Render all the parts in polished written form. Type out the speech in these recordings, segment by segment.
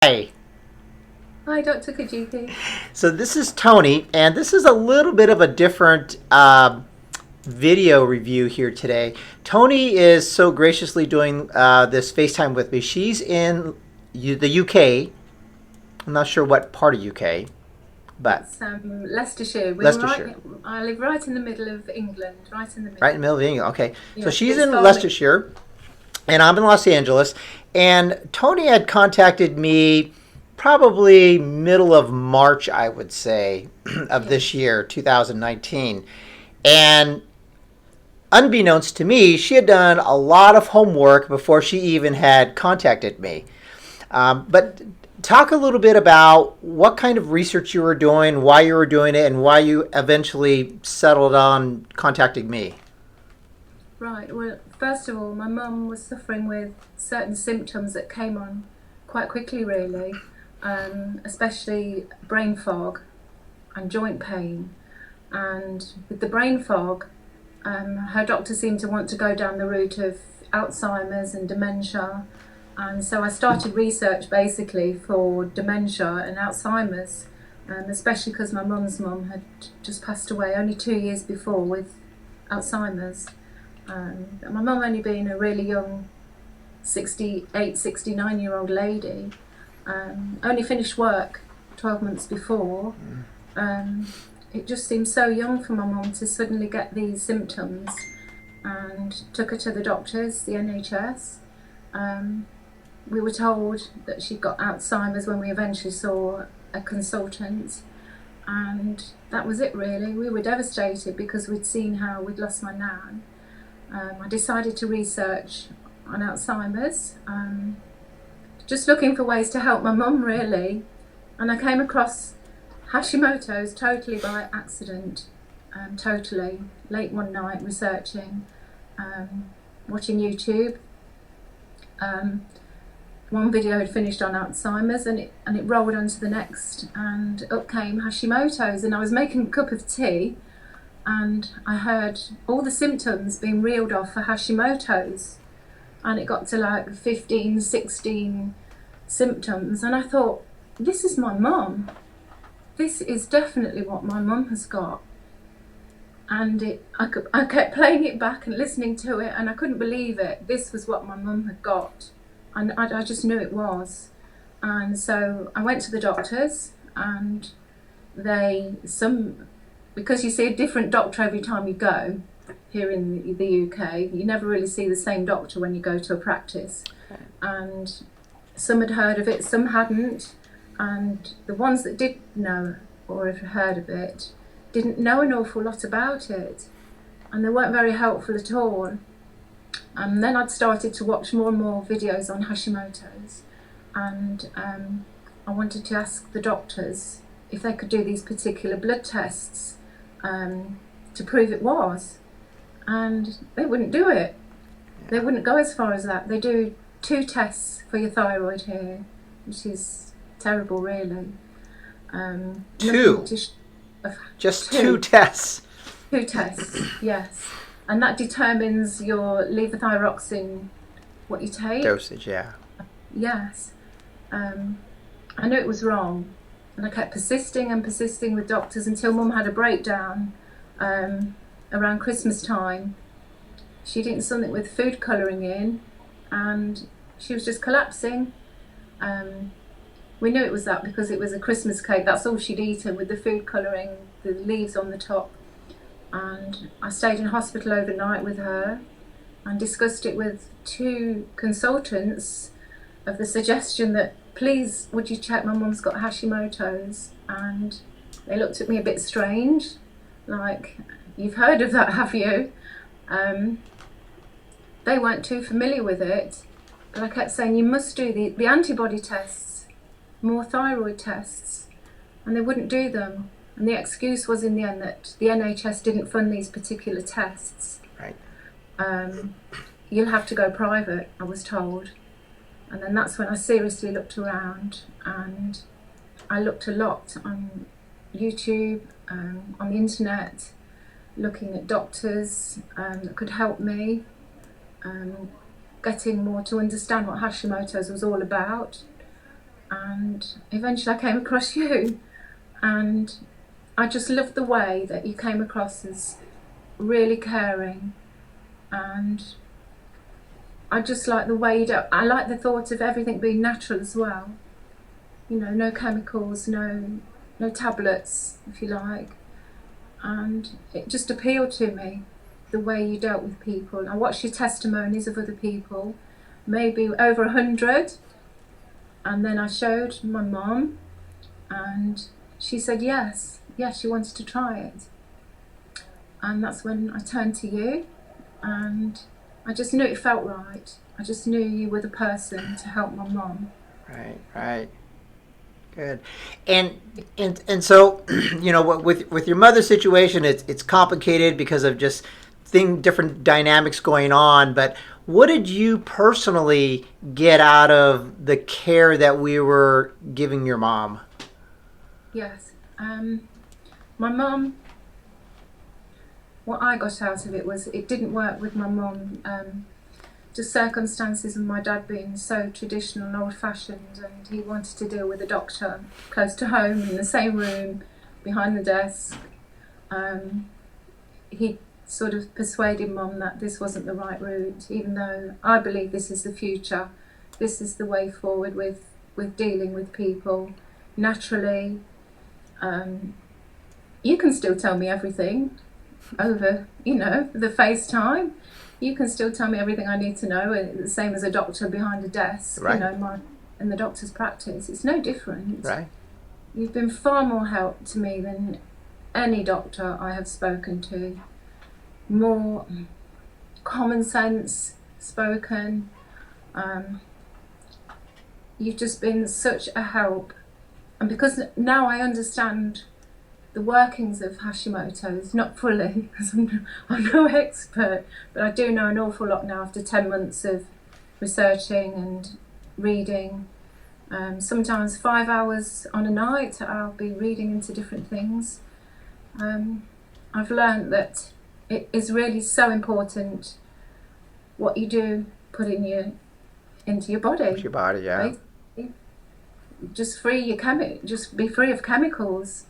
Hi. Hi, Dr. Kajiki. So this is Tony, and this is a little bit of a different video review here today. Tony is so graciously doing this FaceTime with me. She's in the UK. I'm not sure what part of UK, but It's Leicestershire. Leicestershire, I live right in the middle of England, right in the right in the middle. middle of England. Okay, so Yeah, she's it's in farming. Leicestershire, and I'm in Los Angeles. And Tony had contacted me probably middle of March, I would say, of this Yes. year, 2019. And unbeknownst to me, she had done a lot of homework before she even had contacted me. But talk a little bit about what kind of research you were doing, why you were doing it, and why you eventually settled on contacting me. Right. Well, first of all, my mum was suffering with certain symptoms that came on quite quickly, really, especially brain fog and joint pain. And with the brain fog, her doctor seemed to want to go down the route of Alzheimer's and dementia. And so I started research basically for dementia and Alzheimer's, especially because my mum's mum had just passed away only 2 years before with Alzheimer's. My mum only being a really young 68, 69-year-old lady, only finished work 12 months before. Um, it just seemed so young for my mum to suddenly get these symptoms, and took her to the doctors, the NHS. Um, we were told that she'd got Alzheimer's when we eventually saw a consultant, and that was it really. We were devastated because we'd seen how we'd lost my nan. I decided to research on Alzheimer's, just looking for ways to help my mum really, and I came across Hashimoto's totally by accident, totally, late one night researching, watching YouTube. Um, One video had finished on Alzheimer's, and it rolled on to the next, and up came Hashimoto's, and I was making a cup of tea and I heard all the symptoms being reeled off for Hashimoto's, and it got to like 15, 16 symptoms, and I thought, this is my mum. This is definitely what my mum has got. And I kept playing it back and listening to it, and I couldn't believe it. This was what my mum had got, and I just knew it was. And so I went to the doctors, and because you see a different doctor every time you go here in the UK, you never really see the same doctor when you go to a practice. And some had heard of it, some hadn't, and the ones that did know or had heard of it didn't know an awful lot about it, and they weren't very helpful at all. And then I'd started to watch more and more videos on Hashimoto's, and I wanted to ask the doctors if they could do these particular blood tests, to prove it was, and they wouldn't do it. They wouldn't go as far as that. They do 2 tests for your thyroid here, which is terrible, really. Nothing Two, to just two two, tests. 2 tests, yes, and that determines your levothyroxine, what you take. Dosage, yeah. Yes, um, I knew it was wrong, and I kept persisting and persisting with doctors until Mum had a breakdown, around Christmas time. She'd eaten something with food colouring in, and she was just collapsing. Um, we knew it was that because it was a Christmas cake. That's all she'd eaten with the food colouring, the leaves on the top. And I stayed in hospital overnight with her and discussed it with 2 consultants of the suggestion that, please, would you check my mum's got Hashimoto's? And they looked at me a bit strange, like, you've heard of that, have you? Um, they weren't too familiar with it, but I kept saying, you must do the antibody tests, more thyroid tests, and they wouldn't do them. And the excuse was in the end that the NHS didn't fund these particular tests. Right. Um, You'll have to go private, I was told. And then that's when I seriously looked around, and I looked a lot on YouTube, on the internet, looking at doctors that could help me, getting more to understand what Hashimoto's was all about. and eventually I came across you, and I just loved the way that you came across as really caring, and I just like the way I like the thought of everything being natural as well. You know, no chemicals, no tablets, if you like. And it just appealed to me, the way you dealt with people. I watched your testimonies of other people, maybe over 100, and then I showed my mum, and she said yes, she wanted to try it. And that's when I turned to you, and I just knew it felt right. I just knew you were the person to help my mum. Right, right. Good. And so, you know, with your mother's situation, it's complicated because of just different dynamics going on. But what did you personally get out of the care that we were giving your mom? Yes. My mum, what I got out of it was it didn't work with my mum. Just circumstances of my dad being so traditional and old-fashioned, and he wanted to deal with a doctor close to home in the same room behind the desk. He sort of persuaded Mum that this wasn't the right route, even though I believe this is the future. This is the way forward with dealing with people naturally. You can still tell me everything over, you know, the FaceTime. You can still tell me everything I need to know, the same as a doctor behind a desk, Right. you know, in the doctor's practice. It's no different. Right. You've been far more help to me than any doctor I have spoken to. More common sense spoken. You've just been such a help. And because now I understand the workings of Hashimoto's, not fully, because I'm no expert, but I do know an awful lot now after 10 months of researching and reading. Sometimes 5 hours on a night I'll be reading into different things. I've learned that it is really so important what you do put into your body. Into your body, yeah. Basically. Just be free of chemicals.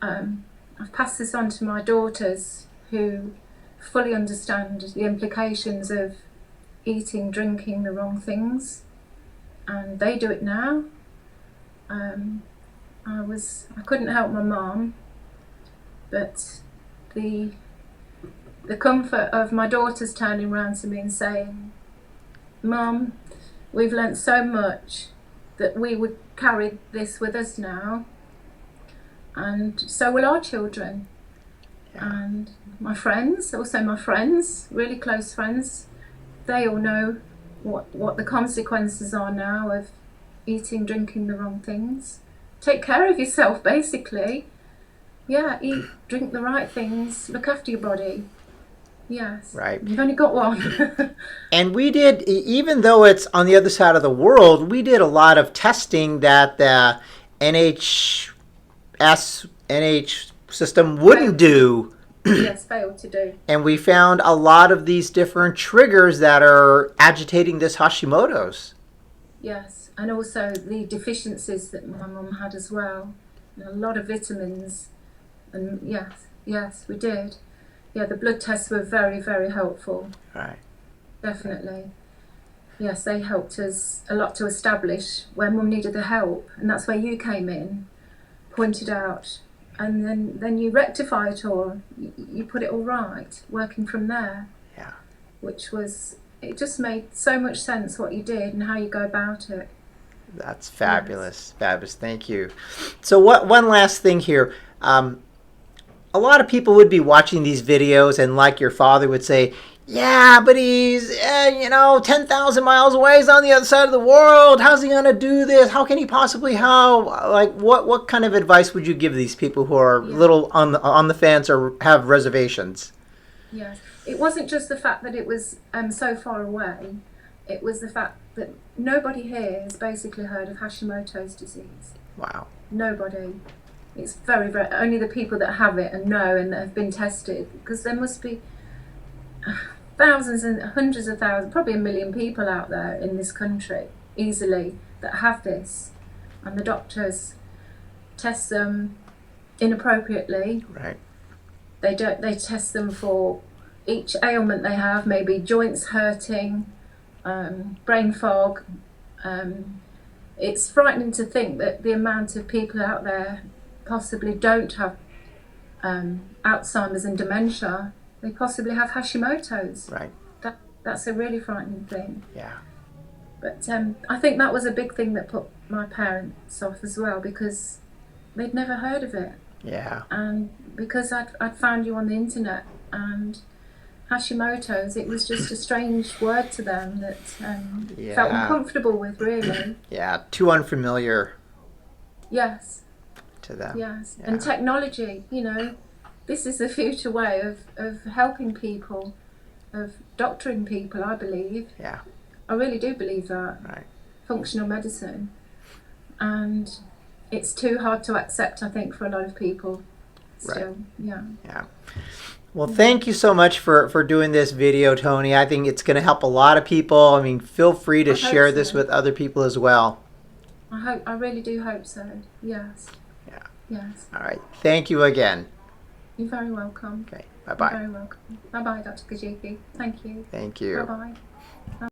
I've passed this on to my daughters, who fully understand the implications of eating, drinking the wrong things, and they do it now. I couldn't help my mum, but the comfort of my daughters turning around to me and saying, "Mum, we've learnt so much that we would carry this with us now, and so will our children." Yeah. And my friends, really close friends, they all know what the consequences are now of eating, drinking the wrong things. Take care of yourself, basically. Yeah, eat, drink the right things, look after your body. Yes. Right. You've only got one. And we did, even though it's on the other side of the world, we did a lot of testing that the NH system wouldn't do. Yes, failed to do. And we found a lot of these different triggers that are agitating this Hashimoto's. Yes, and also the deficiencies that my mum had as well. A lot of vitamins. And yes, we did. Yeah, the blood tests were very, very helpful. Right. Definitely. Yes, they helped us a lot to establish where Mum needed the help, and that's where you came in, pointed out, and then you rectify it all. You put it all right, working from there. Yeah. It just made so much sense what you did and how you go about it. That's fabulous. Yes. Fabulous. Thank you. So one last thing here. A lot of people would be watching these videos and, like your father, would say, yeah, but he's, 10,000 miles away. He's on the other side of the world. How's he going to do this? How can he possibly what kind of advice would you give these people who are little on the fence or have reservations? Yes. It wasn't just the fact that it was so far away. It was the fact that nobody here has basically heard of Hashimoto's disease. Wow. Nobody. It's very, very, only the people that have it and know and that have been tested, because there must be thousands and hundreds of thousands, probably 1 million people out there in this country easily that have this. and the doctors test them inappropriately. Right. They test them for each ailment they have, maybe joints hurting, brain fog. It's frightening to think that the amount of people out there possibly don't have Alzheimer's and dementia. They possibly have Hashimoto's. Right. That's a really frightening thing. Yeah. But I think that was a big thing that put my parents off as well, because they'd never heard of it. Yeah. And because I'd found you on the internet, and Hashimoto's, it was just a strange word to them that felt uncomfortable with, really. Yeah, too unfamiliar Yes. to them. Yes. Yeah. And technology, you know, this is the future way of helping people, of doctoring people, I believe. Yeah. I really do believe that. Right. Functional medicine. And it's too hard to accept, I think, for a lot of people still. Right. Yeah. Well, thank you so much for doing this video, Tony. I think it's going to help a lot of people. I mean, feel free to share this with other people as well. I really do hope so. Yes. Yeah. Yes. All right. Thank you again. You're very welcome. Okay. Bye-bye. You're very welcome. Bye-bye, Dr. Kajiki. Thank you. Thank you. Bye-bye.